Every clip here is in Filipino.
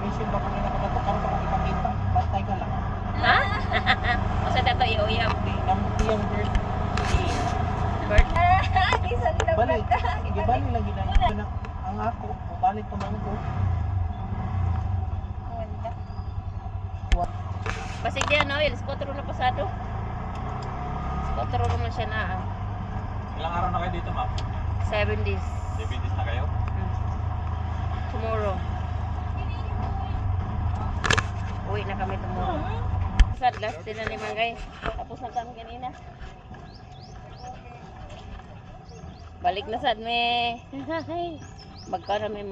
Mission ba pag nakadato karon pa kung ipakita, bantay ka lang. Ha? Masa dato iuyab. Ang iyang bird. Bird. Balik. Gibali lang ginay. Ang ako, balik pa man ko. Pasig diyan no, ilis 4 na pasado. 4 naman siya na. Ilang araw na kayo dito, ma'am? 7 days. 7 days na kayo? Tomorrow. Uwi na kami tomorrow. Sad, last din na naman guys. Tapos na kami kanina. Balik na sad me. Magkara may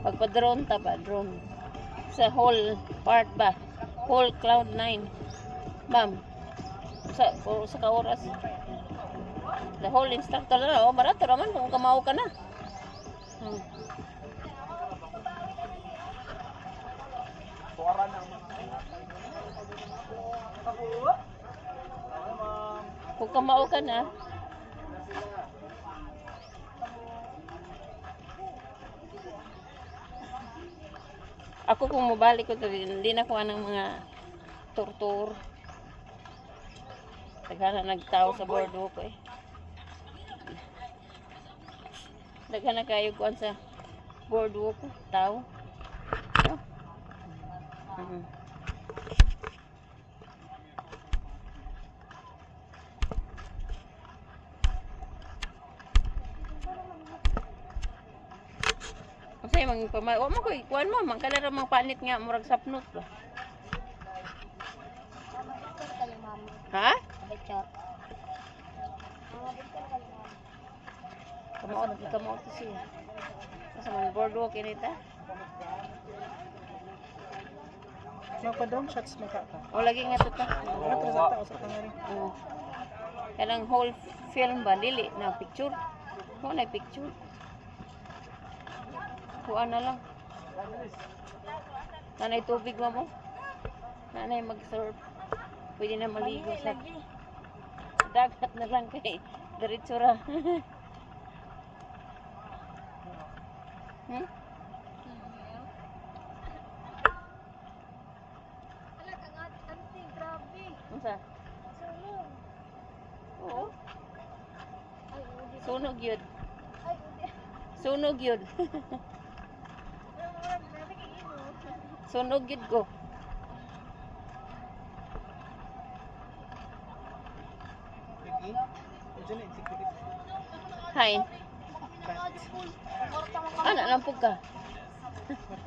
pagpa-drone ta ba? Drone. Sa whole part ba? Whole cloud 9. Ma'am. Sa ka oras. The whole instructor na. Oh, barato naman kung kamao ka na. Kung kamao ka na. Ako kung mabalik ko, hindi na kuha ng mga tortur. Daghana nagtao sa boardwalk ko eh. Daghana kayo kuha sa boardwalk ko, tao. No? Kasi wa mo ko ikuan mo, mangkala ra mang panit nga murag sapnot ba. Ha? Kamot siya. Sa mga boardwalk inita. Magpa-drone shots mo ka. O lagi nga to ta. Ano sa tao sa tangari? Kanang whole film ba dili na picture. Mo na picture. Kuha na lang. Nanay tubig mo. Nanay mag-surf. Pwede na maligo sa dagat na lang kay diretso ra. Unsa? Oo. Sunog yun. Sunog yun. Sunog yun ko. Hain. Ana lampog ka.